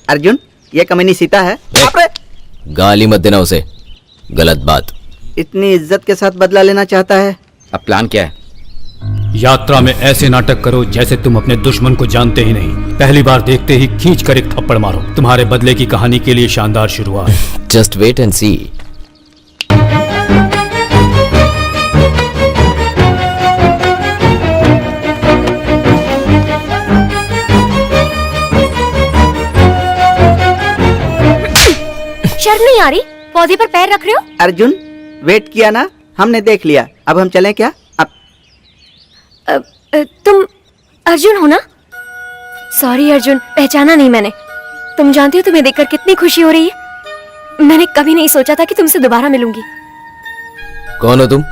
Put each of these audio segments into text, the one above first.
अर्जुन, ये कमीनी सीता है। बाप रे! गाली मत देना उसे, गलत बात। इतनी इज्जत के साथ बदला लेना चाहता है। अब प्लान क्या है? यात्रा में ऐसे नाटक करो जैसे तुम अपने दुश्मन को जानते ही नहीं। पहली बार देखते ही खींच कर एक थप्पड़ मारो। तुम्हारे बदले की कहानी के लिए शानदार शुरुआत। जस्ट वेट एंड सी। शर्म नहीं आ रही? पौधे पर पैर रख रहे हो। अर्जुन, वेट किया ना, हमने देख लिया, अब हम चलें क्या? अब तुम अर्जुन हो ना? सॉरी अर्जुन, पहचाना नहीं मैंने। तुम जानती हो तुम्हें देखकर कितनी खुशी हो रही है। मैंने कभी नहीं सोचा था कि तुमसे दोबारा मिलूंगी। कौन हो तुम?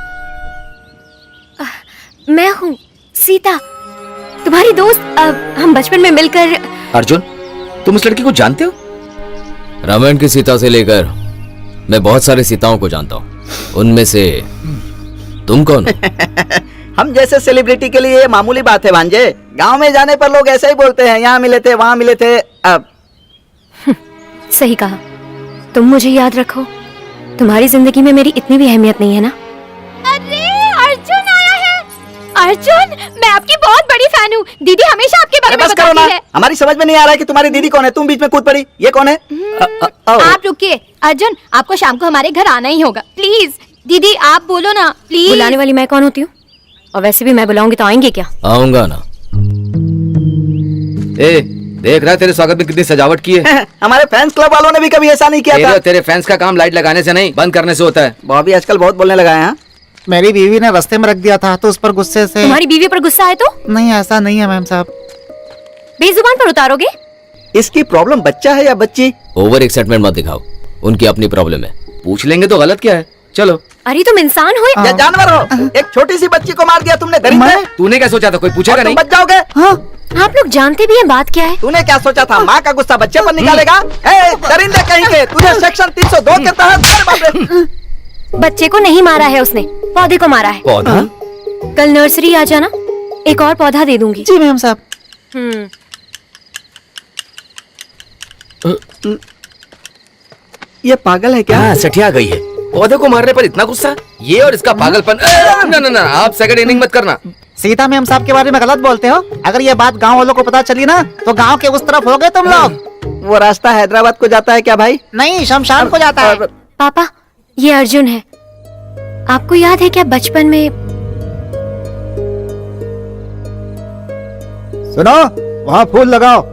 मैं हूँ सीता, तुम्हारी दोस्त। हम बचपन में मिलकर। अर्जुन, तुम उस लड़की को जानते हो? रामायण की सीता से लेकर मैं बहुत सारी सीताओं को जानता हूँ। उनमें से तुम कौन हो? हम जैसे सेलिब्रिटी के लिए ये मामूली बात है भांजे। गांव में जाने पर लोग ऐसे ही बोलते हैं, यहाँ मिले थे, वहाँ मिले थे। अब सही कहा। तुम मुझे याद रखो। तुम्हारी जिंदगी में मेरी इतनी भी अहमियत नहीं है ना। अरे अर्जुन आया है। अर्जुन, मैं आपकी बहुत बड़ी फैन हूँ। दीदी हमेशा आपके बारे में बस करो ना, बताती है। हमारी समझ में नहीं आ रहा है कि तुम्हारी दीदी कौन है। तुम बीच में कूद पड़ी, ये कौन है? आप रुकिए। अर्जुन, आपको शाम को हमारे घर आना ही होगा, प्लीज। दीदी आप बोलो ना, प्लीज। बुलाने वाली मैं कौन होती हूँ? और वैसे भी मैं बुलाऊंगी तो आएंगे क्या? आऊंगा ना। ए, देख रहा है तेरे स्वागत में कितनी सजावट की है। हमारे फैंस क्लब वालों ने भी कभी ऐसा नहीं किया था। तेरे फैंस का काम लाइट लगाने से नहीं, बंद करने से होता है। बॉबी आजकल बहुत बोलने लगा है। हाँ? मेरी बीवी ने रास्ते में रख दिया था तो उस पर गुस्से से। तुम्हारी बीवी पर गुस्सा है तो? नहीं, ऐसा नहीं है मैम साहब। बेजुबान पर उतारोगे? इसकी प्रॉब्लम बच्चा है या बच्ची? ओवर एक्साइटमेंट मत दिखाओ, उनकी अपनी प्रॉब्लम है। पूछ लेंगे तो गलत क्या है? चलो। अरे तुम इंसान हो या जानवर हो? एक छोटी सी बच्ची को मार दिया तुमने, दरिंदे। तूने क्या सोचा था कोई पूछेगा नहीं? बच जाओगे। आप लोग जानते भी हैं बात क्या है? तूने क्या सोचा था माँ का गुस्सा बच्चे पर निकालेगा? ए, दरिंदे कहीं के, तुझे सेक्शन 302 के तहत। अरे बाप रे! बच्चे को नहीं मारा है उसने, पौधे को मारा है। पौधा? कल नर्सरी आ जाना, एक और पौधा दे दूंगी। जी मैम साहब। ये पागल है क्या? हाँ, सठिया गई है। पौधे को मारने पर इतना गुस्सा? ये और इसका पागलपन। ना ना ना, आप सेकंड इनिंग मत करना। सीता मैम साहब के बारे में गलत बोलते हो। अगर ये बात गांव वालों को पता चली ना तो गांव के उस तरफ हो गए तुम लोग। वो रास्ता हैदराबाद को जाता है क्या भाई? नहीं, शमशान को जाता है। पापा, ये अर्जुन है। आपको याद है क्या बचपन में? सुनो, वहाँ फूल लगाओ।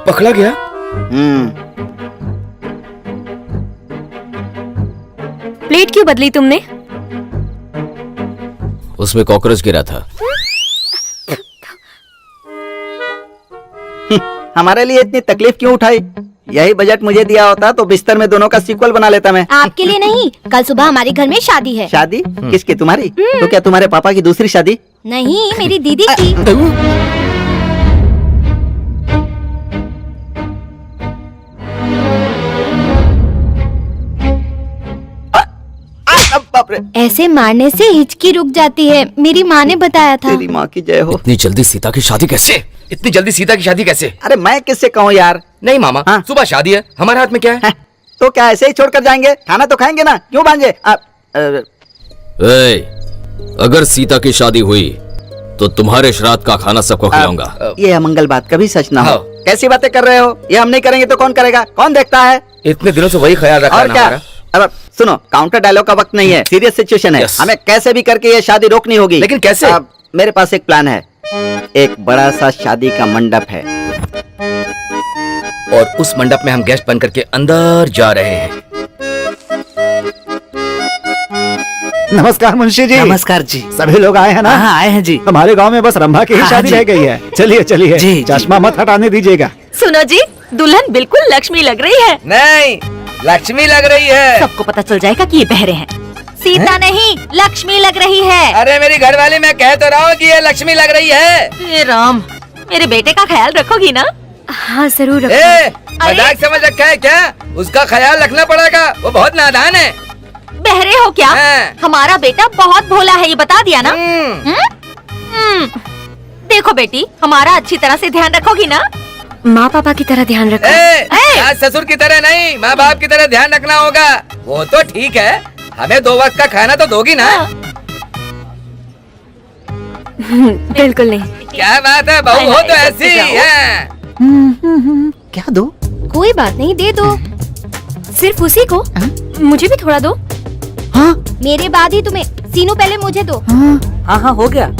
पकड़ा गया। प्लेट क्यों बदली तुमने? उसमें कॉकरोच गिरा था। हमारे लिए इतनी तकलीफ क्यों उठाई? यही बजट मुझे दिया होता तो बिस्तर में दोनों का सीक्वल बना लेता मैं। आपके लिए नहीं, कल सुबह हमारे घर में शादी है। शादी? किसकी? तुम्हारी? तो क्या तुम्हारे पापा की दूसरी शादी? नहीं, मेरी दीदी की। बाप रे! ऐसे मारने से हिचकी रुक जाती है, मेरी माँ ने बताया था। तेरी माँ की जय हो। इतनी जल्दी सीता की शादी कैसे? इतनी जल्दी सीता की शादी कैसे? अरे मैं किससे कहूँ यार? नहीं मामा, हाँ? सुबह शादी है, हमारे हाथ में क्या है? तो क्या ऐसे ही छोड़कर जाएंगे? खाना तो खाएंगे ना, क्यों भांजे? अगर सीता की शादी हुई तो तुम्हारे श्राद्ध का खाना सबको खिलाऊंगा। ये अमंगल बात कभी सच ना हो। हाँ। कैसी बातें कर रहे हो? ये हम नहीं करेंगे तो कौन करेगा? कौन देखता है? इतने दिनों से वही ख्याल रखा है और ना क्या? हमारा। अब सुनो, काउंटर डायलॉग का वक्त नहीं है, सीरियस सिचुएशन है। Yes. हमें कैसे भी करके ये शादी रोकनी होगी। लेकिन कैसे? अब मेरे पास एक प्लान है। एक बड़ा सा शादी का मंडप है और उस मंडप में हम गेस्ट बन करके अंदर जा रहे हैं। नमस्कार मुंशी जी। नमस्कार जी। सभी लोग आए हैं ना? हाँ, आए हैं जी। हमारे गांव में बस रंभा की ही हाँ, शादी जी। रह गई है। चलिए चलिए, जी, चश्मा मत हटाने दीजिएगा। सुनो जी, दुल्हन बिल्कुल लक्ष्मी लग रही है। नहीं, लक्ष्मी लग रही है। सबको पता चल जाएगा कि ये बहरे हैं। सीता नहीं, लक्ष्मी लग रही है। अरे मेरी घरवाली, मैं कह तो रहा हूँ कि ये लक्ष्मी लग रही है। हे राम, मेरे बेटे का ख्याल रखोगी ना? हाँ जरूर रखूंगी। ए, मजाक समझ रखा है क्या? उसका ख्याल रखना पड़ेगा, वो बहुत नादान है। बहरे हो क्या? हाँ। हमारा बेटा बहुत भोला है, ये बता दिया ना? देखो बेटी, हमारा अच्छी तरह से ध्यान रखोगी ना? माँ पापा की तरह ध्यान रखो। सास ससुर की तरह नहीं, माँ बाप की तरह ध्यान रखना होगा। वो तो ठीक है, हमें 2 वक्त का खाना तो दोगी ना? बिल्कुल नहीं। क्या बात है, बहू हो तो ऐसी है। क्या दो? कोई बात नहीं, दे दो। सिर्फ उसी को? मुझे भी थोड़ा दो। हाँ मेरे बाद ही तुम्हें। सीनू पहले मुझे दो। हाँ हाँ हो गया।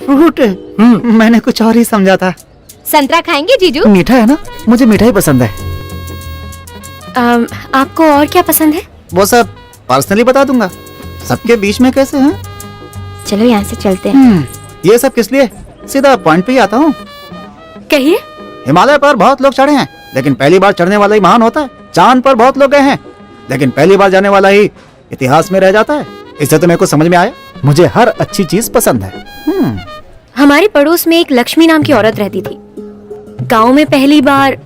फ्रूट। मैंने कुछ और ही समझा था। संतरा खाएंगे जीजू? मीठा है ना, मुझे मीठा ही पसंद है। आपको और क्या पसंद है? वो सब पर्सनली बता दूंगा। सबके बीच में कैसे हैं? चलो यहाँ से चलते हैं। ये सब किस लिए? सीधा पॉइंट पे ही आता हूँ। कहिए। हिमालय पर बहुत लोग चढ़े हैं, लेकिन पहली बार चढ़ने वाला ही महान होता है। चांद पर बहुत लोग गए हैं, लेकिन पहली बार जाने वाला ही इतिहास में रह जाता है। इससे तो मेरे को समझ में आया, मुझे हर अच्छी चीज पसंद है। हमारे पड़ोस में एक लक्ष्मी नाम की औरत रहती थी। गांव में पहली बार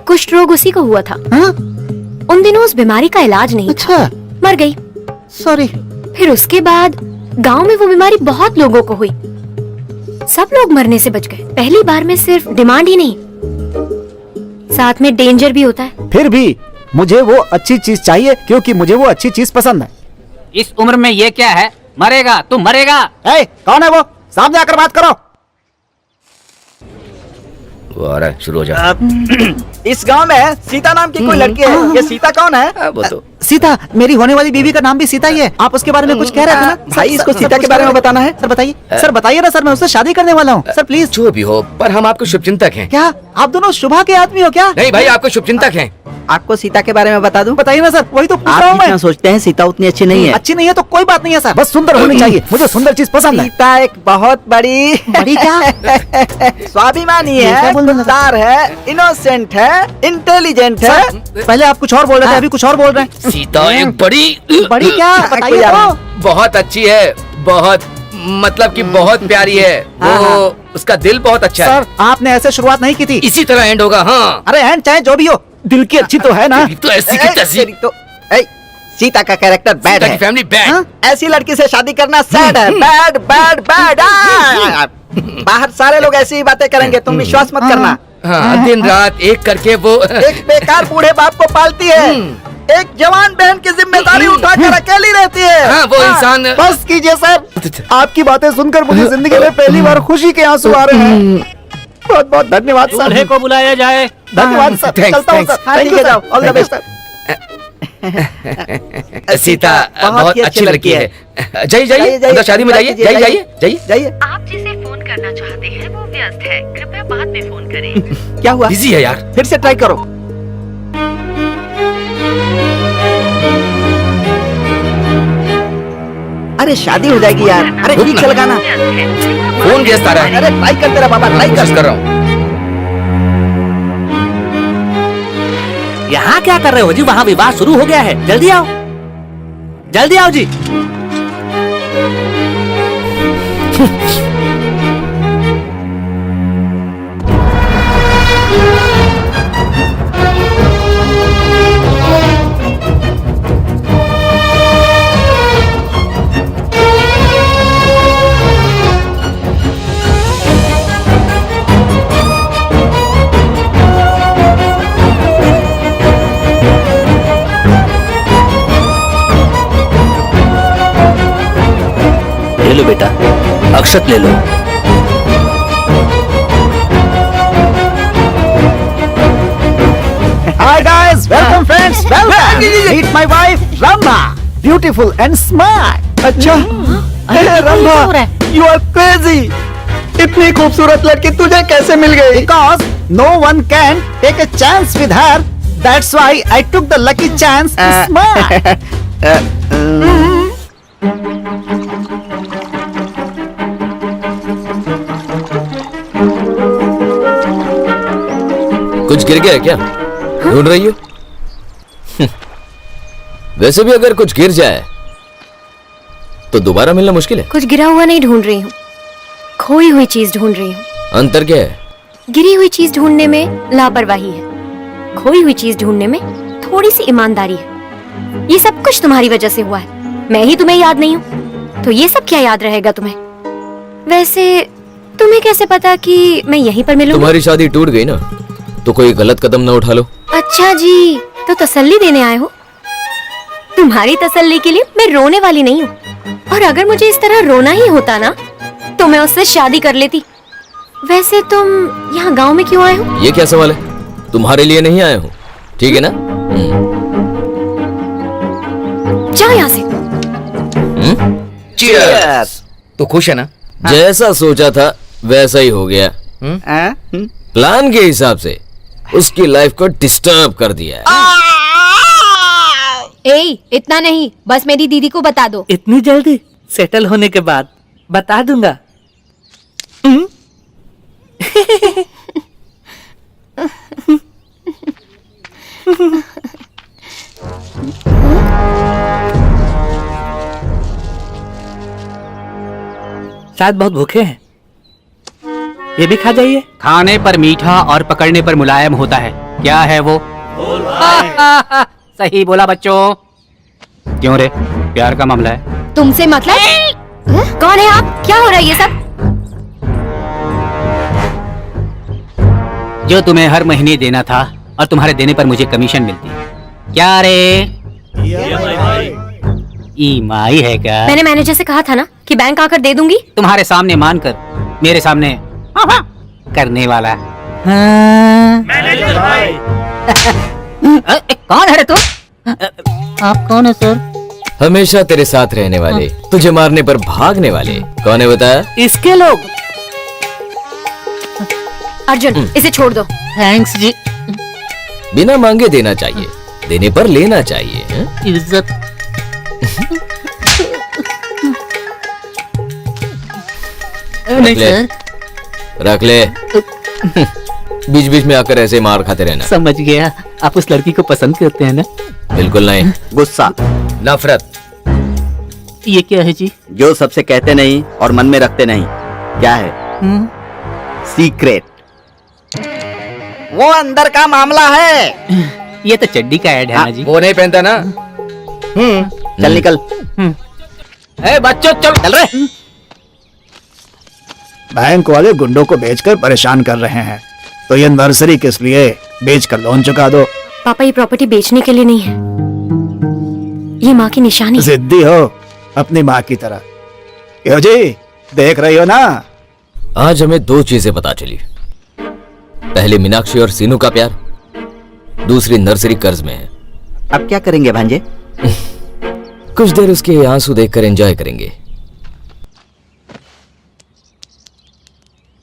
कुष्ठ रोग उसी को हुआ था। उन दिनों उस बीमारी का इलाज नहीं था। अच्छा। मर गई। सॉरी। फिर उसके बाद गांव में वो बीमारी बहुत लोगों को हुई। सब लोग मरने से बच गए। पहली बार में सिर्फ डिमांड ही नहीं, साथ में डेंजर भी होता है। फिर भी मुझे वो अच्छी चीज चाहिए, क्योंकि मुझे वो अच्छी चीज पसंद है। इस उम्र में ये क्या है? मरेगा, तू मरेगा। ए, कौन है वो? सामने आकर बात करो। वो आ रहा है, शुरू हो जा। इस गांव में सीता नाम की कोई लड़की है। ये सीता कौन है? वो तो सीता, मेरी होने वाली बीवी का नाम भी सीता ही है। आप उसके बारे में कुछ कह रहे थे ना? भाई, इसको सीता के बारे में बताना है। सर बताइए, सर बताइए ना सर, मैं उससे शादी करने वाला हूँ। Sir please. जो भी हो, पर हम आपको शुभचिंतक हैं। क्या आप दोनों शुभा के आदमी हो क्या? नहीं भाई, आपको शुभचिंतक हैं। आपको सीता के बारे में बता दूं? बताइए ना सर, वही तो पूछ रहा आप हूँ मैं। जितना सोचते हैं सीता उतनी अच्छी नहीं है। अच्छी नहीं है तो कोई बात नहीं है सर, बस सुंदर होनी चाहिए। मुझे सुंदर चीज पसंद है। सीता एक बहुत बड़ी बड़ी क्या? स्वाभिमानी ये क्या है, बोल रहे हैं? खुददार है, इनोसेंट है, इंटेलिजेंट है। सर, पहले आप कुछ और बोल रहे थे, अभी कुछ और बोल रहे हैं। सीता एक बड़ी बड़ी क्या? बताइए तो। बहुत अच्छी है, बहुत, मतलब कि बहुत प्यारी है। वो उसका दिल बहुत अच्छा है। सर आपने ऐसे शुरुआत नहीं की थी। इसी तरह एंड होगा। हाँ, अरे एंड चाहे जो भी हो, दिल की अच्छी तो है ना। तो ऐसी की तैसी। तेरी तो सीता का कैरेक्टर बैड सीता की है। Family bad. हाँ? ऐसी लड़की से शादी करना सैड है। Bad bad bad. बाहर सारे लोग ऐसी ही बातें करेंगे, तुम विश्वास मत करना। हाँ, दिन रात एक करके वो एक बेकार बूढ़े बाप को पालती है, एक जवान बहन की जिम्मेदारी उठाकर अकेली रहती है। हाँ, वो इंसान। बस कीजिए सर, आपकी बातें सुनकर मुझे जिंदगी में पहली बार खुशी के आंसू आ रहे हैं। बहुत बहुत धन्यवाद सर। दूल्हे को बुलाया जाए। धन्यवाद सर। Thanks, चलता हूँ thanks. सर। हाँ, थैंक ठीक यू है, जाओ। All the best. सीता बहुत ही अच्छी लड़की है। जाइए जाइए, जाइए, अंदर शादी में जाइए। जाइए, जाइए जाइए जाइए। आप जिसे फोन करना चाहते हैं वो व्यस्त है, कृपया बाद में फोन करें। क्या हुआ? बिजी है यार। फिर से ट्राई करो। अरे शादी हो जाएगी यार। अरे ठीक से लगाना। फोन व्यस्त आ रहा है। अरे ट्राई कर तेरा बाबा, ट्राई कोशिश कर। कर रहा हूँ। यहाँ क्या कर रहे हो जी? वहाँ विवाह शुरू हो गया है, जल्दी आओ, जल्दी आओ जी। ले लो बेटा, अक्षत ले लो। Hi guys, welcome friends, welcome. Meet my wife Rama, beautiful and smart. अच्छा, अरे रंभा, you are crazy. इतनी खूबसूरत लड़की तुझे कैसे मिल गई? Because no one can take a chance with her. That's why I took the lucky chance. Smart. कुछ गिर गया क्या? ढूंढ रही हो? वैसे भी अगर कुछ गिर जाए तो दोबारा मिलना मुश्किल है। कुछ गिरा हुआ नहीं ढूंढ रही हूँ, खोई हुई चीज ढूंढ रही हूँ। अंतर क्या है? गिरी हुई चीज ढूंढने में लापरवाही है, खोई हुई चीज ढूंढने में थोड़ी सी ईमानदारी है। ये सब कुछ तुम्हारी वजह से हुआ है, मैं ही तुम्हें याद नहीं हूँ, तो ये सब क्या याद रहेगा तुम्हें? वैसे तुम्हें कैसे पता कि मैं यहीं पर मिलूंगी? तुम्हारी शादी टूट गई ना, तो कोई गलत कदम ना उठा लो। अच्छा जी, तो तसल्ली देने आए हो? तुम्हारी तसल्ली के लिए मैं रोने वाली नहीं हूँ, और अगर मुझे इस तरह रोना ही होता ना तो मैं उससे शादी कर लेती। वैसे तुम यहाँ गांव में क्यों आए हो? ये क्या सवाल है? तुम्हारे लिए नहीं आया हूँ, ठीक है ना? जाओ यहाँ से। Cheers! तू खुश है ना? जैसा सोचा था वैसा ही हो गया। प्लान के हिसाब से उसकी लाइफ को डिस्टर्ब कर दिया है। ए, इतना नहीं, बस मेरी दीदी को बता दो। इतनी जल्दी? सेटल होने के बाद बता दूंगा। शायद बहुत भूखे हैं, ये भी खा जाइए। खाने पर मीठा और पकड़ने पर मुलायम होता है, क्या है वो? सही बोला बच्चों। क्यों रे, प्यार का मामला है? तुमसे मतलब? कौन है आप? क्या हो रहा है ये सब? जो तुम्हें हर महीने देना था और तुम्हारे देने पर मुझे कमीशन मिलती, क्या रे? ईएमआई है क्या? मैंने मैनेजर से कहा था ना कि बैंक आकर दे दूंगी। तुम्हारे सामने मानकर मेरे सामने करने वाला। कौन है रे तू? आप कौन है सर? हमेशा तेरे साथ रहने वाले, तुझे मारने पर भागने वाले। कौन है बताया? इसके लोग। अर्जुन, इसे छोड़ दो। थैंक्स जी। बिना मांगे देना चाहिए, देने पर लेना चाहिए। हैं? इज्जत। नहीं सर। रख ले। बीच बीच में आकर ऐसे मार खाते रहना। समझ गया, आप उस लड़की को पसंद करते हैं ना? बिल्कुल नहीं। गुस्सा, नफरत। ये क्या है जी? जो सबसे कहते नहीं और मन में रखते नहीं। क्या है? सीक्रेट। वो अंदर का मामला है। ये तो चड्डी का ऐड है ना जी। वो नहीं पहनता ना? चल निकल। ए बच्चों चल चल रहे। बैंक वाले गुंडों को बेचकर परेशान कर रहे हैं, तो ये नर्सरी किस लिए? बेचकर लोन चुका दो। पापा, ये प्रॉपर्टी बेचने के लिए नहीं है, ये माँ की निशानी है। जिद्दी हो अपनी माँ की तरह। क्यों जी, देख रही हो ना? आज हमें दो चीजें पता चली। पहले मीनाक्षी और सीनू का प्यार, दूसरी नर्सरी कर्ज में है। अब क्या करेंगे भांजे? कुछ देर उसके आंसू देखकर एंजॉय करेंगे।